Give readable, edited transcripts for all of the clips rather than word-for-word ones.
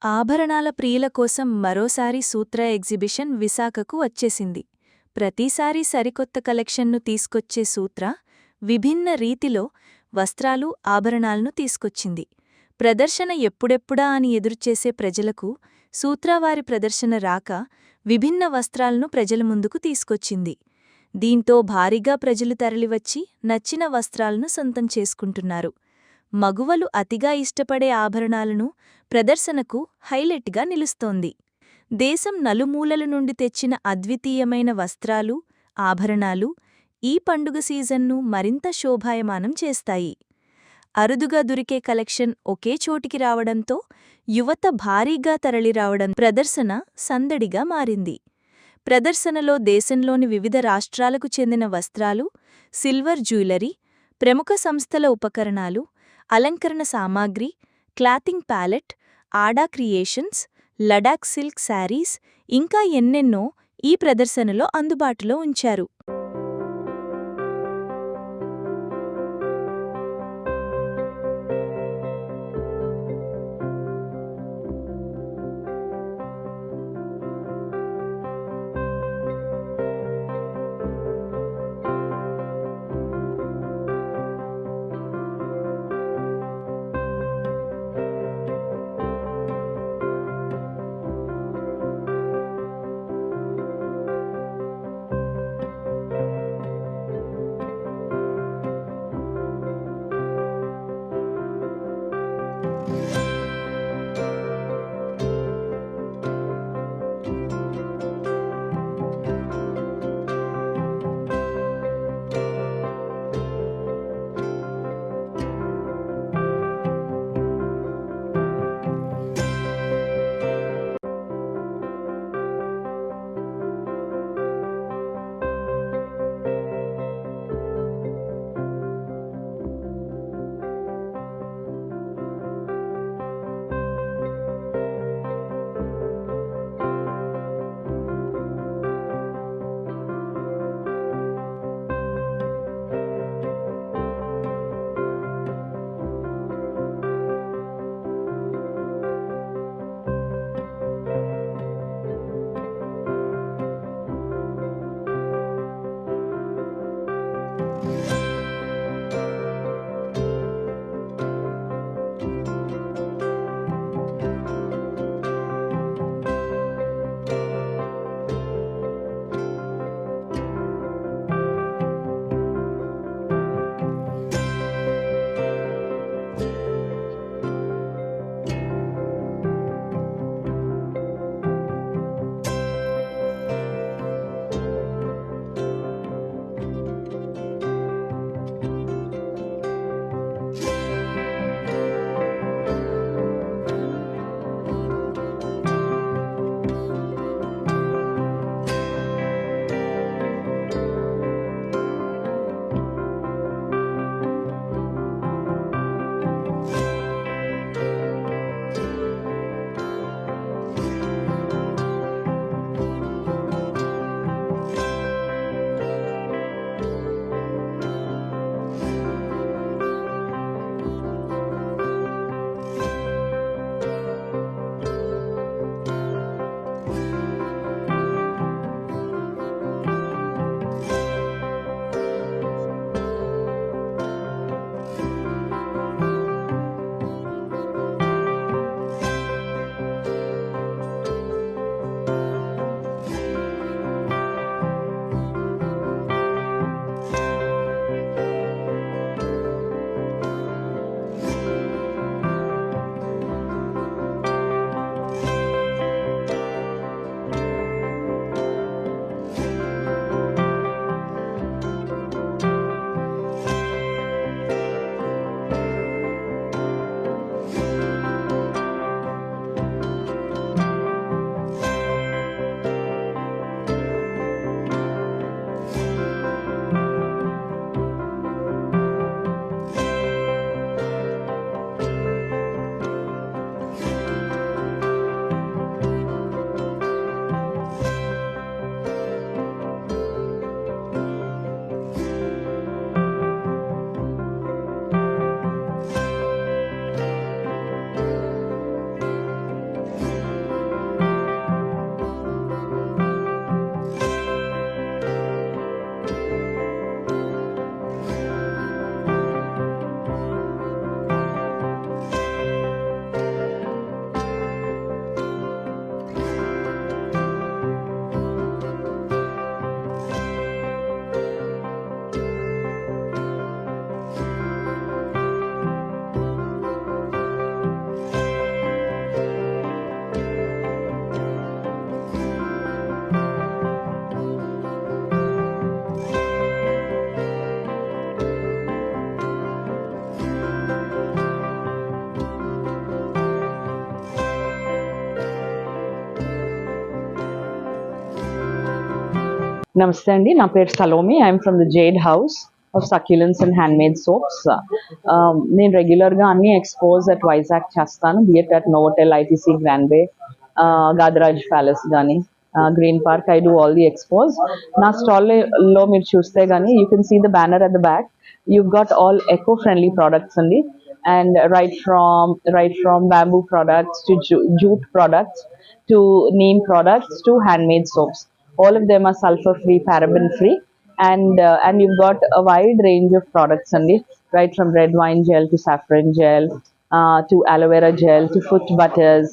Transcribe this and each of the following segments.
ఆభరణాల ప్రియుల కోసం మరోసారి సూత్ర ఎగ్జిబిషన్ విశాఖకు వచ్చేసింది. ప్రతిసారీ సరికొత్త కలెక్షన్ను తీసుకొచ్చే సూత్ర విభిన్న రీతిలో వస్త్రాలు, ఆభరణాలను తీసుకొచ్చింది. ప్రదర్శన ఎప్పుడెప్పుడా అని ఎదురుచేసే ప్రజలకు సూత్రవారి ప్రదర్శన రాక విభిన్న వస్త్రాలను ప్రజల ముందుకు తీసుకొచ్చింది. దీంతో భారీగా ప్రజలు తరలివచ్చి నచ్చిన వస్త్రాలను సొంతం చేసుకుంటున్నారు. మగువలు అతిగా ఇష్టపడే ఆభరణాలను ప్రదర్శనకు హైలైట్గా నిలుస్తోంది. దేశం నలుమూలల నుండి తెచ్చిన అద్వితీయమైన వస్త్రాలు, ఆభరణాలు ఈ పండుగ సీజన్ను మరింత శోభాయమానం చేస్తాయి. అరుదుగా దొరికే కలెక్షన్ ఒకే చోటికి రావడంతో యువత భారీగా తరలిరావడం ప్రదర్శన సందడిగా మారింది. ప్రదర్శనలో దేశంలోని వివిధ రాష్ట్రాలకు చెందిన వస్త్రాలు, సిల్వర్ జ్యువెలరీ, ప్రముఖ సంస్థల ఉపకరణాలు, అలంకరణ సామాగ్రి, క్లాతింగ్ ప్యాలెట్, ఆడా క్రియేషన్స్, లడాక్ సిల్క్ శారీస్ ఇంకా ఎన్నెన్నో ఈ ప్రదర్శనలో అందుబాటులో ఉంచారు. నమస్తే అండి, నా పేరు Salomi. I'm from the Jade House of Succulence and handmade soaps. నేను రెగ్యులర్గా అన్ని ఎక్స్పోజ్ అట్ వైజాగ్ చేస్తాను, be it at Novotel, ITC, Grand Bay, Gadaraj palace కానీ Green Park. I do all the expos. నా స్టాల్లో మీరు చూస్తే కానీ you can see the banner at the back. You've got all eco-friendly products only, and right from bamboo products to jute products to neem products to handmade soaps. All of them are sulfur free, paraben free, and you've got a wide range of products only, right from red wine gel to saffron gel, to aloe vera gel to foot butters,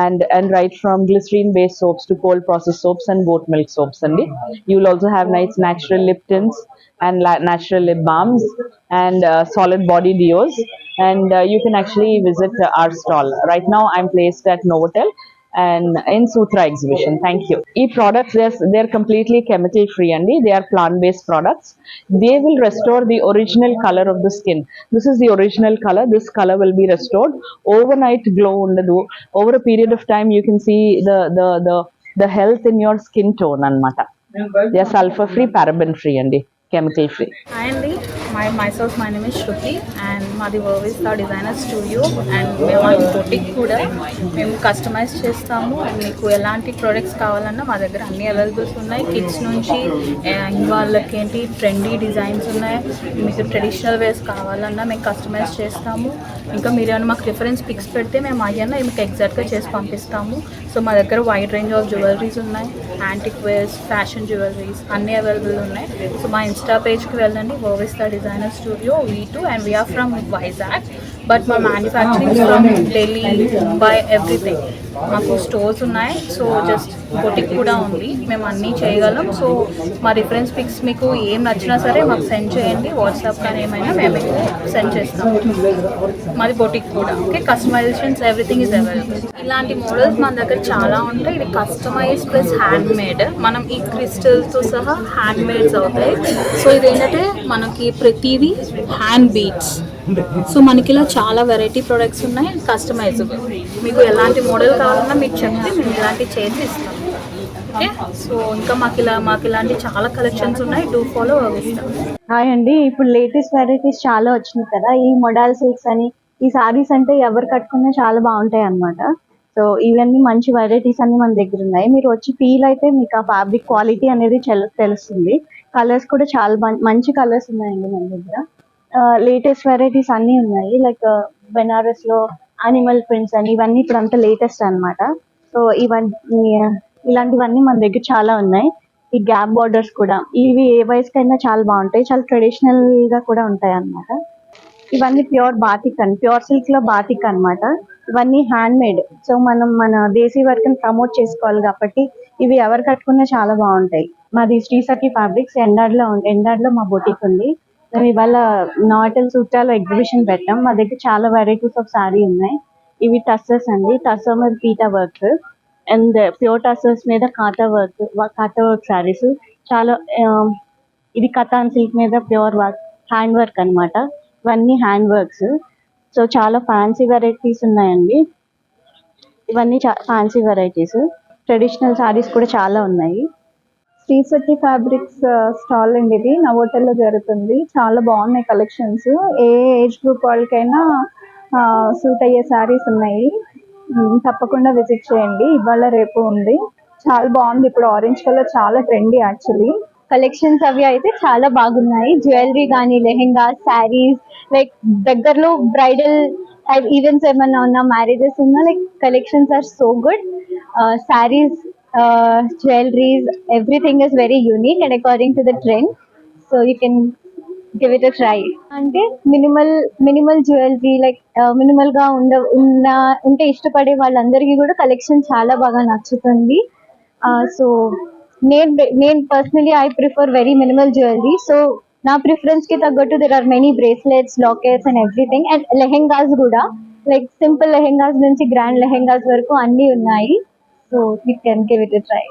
and right from glycerine based soaps to cold processed soaps and goat milk soaps only. You'll also have nice natural lip tints and natural lip balms and solid body deos, and you can actually visit our stall. Right now I'm placed at Novotel and in Sutra exhibition. Thank you. E products, they're completely chemical free and they are plant based products. They will restore the original color of the skin. This is the original color. This color will be restored. Overnight glow undadu. Over a period of time you can see the health in your skin tone anamata. They are sulfur free, paraben free and chemical free. Hi Andy, my name is Shruti and మాది వర్విస్తా designer studio and మేము boutique కూడా మేము customise చేస్తాము. మీకు ఎలాంటి products కావాలన్నా మా దగ్గర అన్ని అవైలబుల్స్ ఉన్నాయి. కిడ్స్ నుంచి వాళ్ళకి ఏంటి ట్రెండీ డిజైన్స్ ఉన్నాయి. మీకు ట్రెడిషనల్ వేస్ కావాలన్నా మేము కస్టమైజ్ చేస్తాము. ఇంకా మీరు ఏమైనా మాకు రిఫరెన్స్ పిక్స్ పెడితే మేము అయ్యన్నా మీకు ఎగ్జాక్ట్గా చేసి పంపిస్తాము. సో మా దగ్గర వైడ్ రేంజ్ ఆఫ్ జ్యువెలరీస్ ఉన్నాయి, యాంటిక్ వేర్స్, ఫ్యాషన్ జ్యువెలరీస్ అన్నీ అవైలబుల్ ఉన్నాయి. సో మా ఇన్స్టా పేజ్కి వెళ్ళండి, Varvista designer studio V2, and we are from Vizag, but my manufacturing is from Delhi, Mumbai, everything. మాకు స్టోర్స్ ఉన్నాయి. సో జస్ట్ బొటిక్ కూడా ఉంది, మేము అన్నీ చేయగలం. సో మా రిఫరెన్స్ పిక్స్ మీకు ఏం నచ్చినా సరే మాకు సెండ్ చేయండి, వాట్సాప్ కానీ ఏమైనా మేము సెండ్ చేస్తాం. మాది బొటిక్ కూడా okay. Customisations everything is available. ఇలాంటి మోడల్స్ మన దగ్గర చాలా ఉంటాయి. ఇది కస్టమైజ్ ప్లస్ హ్యాండ్ మేడ్. మనం ఈ క్రిస్టల్స్తో సహా హ్యాండ్ మేడ్స్ అవుతాయి. సో ఇదేంటంటే మనకి ప్రతిదీ హ్యాండ్ బీట్స్. సో మనకి ఇలా చాలా వెరైటీ ప్రొడక్ట్స్ ఉన్నాయి, కస్టమైజబుల్. మీకు ఎలాంటి మోడల్ కావాలన్నా మీకు చెప్తే మేము ఇలాంటివి చేసి ఇస్తాం. ఓకే. సో ఇంకా మాకు ఇలాంటి చాలా కలెక్షన్స్ ఉన్నాయి. డూ ఫాలో ఇస్తాం. హాయ్ అండి, ఇప్పుడు లేటెస్ట్ వెరైటీస్ చాలా వచ్చినాయి కదా. ఈ మొడాల్ సిల్క్స్ అని, ఈ సారీస్ అంటే ఎవరు కట్టుకున్నా చాలా బాగుంటాయి అన్నమాట. సో ఇవన్నీ మంచి వెరైటీస్ అన్ని మన దగ్గర ఉన్నాయి. మీరు వచ్చి ఫీల్ అయితే మీకు ఆ ఫ్యాబ్రిక్ క్వాలిటీ అనేది తెలుస్తుంది. కలర్స్ కూడా చాలా మంచి కలర్స్ ఉన్నాయండి మన దగ్గర. లేటెస్ట్ వెరైటీస్ అన్నీ ఉన్నాయి. లైక్ బెనారస్ లో అనిమల్ ప్రింట్స్ అని, ఇవన్నీ ఇప్పుడు అంతా లేటెస్ట్ అన్నమాట. సో ఇలాంటివన్నీ మన దగ్గర చాలా ఉన్నాయి. ఈ గ్యాప్ బార్డర్స్ కూడా ఇవి ఏ వయసుకైనా చాలా బాగుంటాయి. చాలా ట్రెడిషనల్ గా కూడా ఉంటాయి అన్నమాట. ఇవన్నీ ప్యూర్ బాతిక్ అండి, ప్యూర్ సిల్క్ లో బాతిక్ అన్నమాట. ఇవన్నీ హ్యాండ్ మేడ్. సో మనం మన దేశీ వర్క్ ని ప్రమోట్ చేసుకోవాలి కాబట్టి ఇవి ఎవరు కట్టుకున్నా చాలా బాగుంటాయి. మాది శ్రీసఖి ఫ్యాబ్రిక్స్ ఎండాడ్లో మా బొటిక్ ఉంది. మేము ఇవాళ నాటల్ సూత్రాలో ఎగ్జిబిషన్ పెట్టాం. మా దగ్గర చాలా వెరైటీస్ ఆఫ్ సారీ ఉన్నాయి. ఇవి టస్సర్స్ అండి, టస్సర్ మీద PETA work and pure tussars మీద కాటా వర్క్ సారీస్. చాలా ఇది కథాన్ సిల్క్ మీద ప్యూర్ వర్క్, హ్యాండ్ వర్క్ అన్నమాట. ఇవన్నీ హ్యాండ్ వర్క్స్. సో చాలా ఫ్యాన్సీ వెరైటీస్ ఉన్నాయండి. ఇవన్నీ ఫ్యాన్సీ వెరైటీస్. ట్రెడిషనల్ సారీస్ కూడా చాలా ఉన్నాయి. శ్రీసఖి ఫ్యాబ్రిక్స్ స్టాల్ అండి, ఇది నవోటెల్లో జరుగుతుంది. చాలా బాగున్నాయి కలెక్షన్స్. ఏ ఏజ్ గ్రూప్ వాళ్ళకైనా సూట్ అయ్యే శారీస్ ఉన్నాయి. తప్పకుండా విజిట్ చేయండి. ఇవాళ రేపు ఉంది, చాలా బాగుంది. ఇప్పుడు ఆరెంజ్ కలర్ చాలా ట్రెండీ యాక్చువల్లీ. కలెక్షన్స్ అవి అయితే చాలా బాగున్నాయి. జ్యువెలరీ కానీ, లెహెంగా, శారీస్, లైక్ దగ్గరలో బ్రైడల్ ఈవెంట్స్ ఏమైనా ఉన్నా, మ్యారేజెస్ ఉన్నా, like collections are so good. Saris, jewelries, everything is very unique and according to the trend. So you can give it a try. అంటే మినిమల్ జ్యువెలరీ, లైక్ మినిమల్ గా ఉంటే ఇష్టపడే వాళ్ళందరికీ కూడా కలెక్షన్ చాలా బాగా నచ్చుతుంది. సో నేను personally I prefer very minimal jewellery. So నా ప్రిఫరెన్స్ కి తగ్గట్టు there are many bracelets, lockets and everything. And lehengas కూడా, లైక్ సింపుల్ లెహెంగాస్ నుంచి గ్రాండ్ లెహెంగాస్ వరకు అన్ని ఉన్నాయి. So you can give it a try.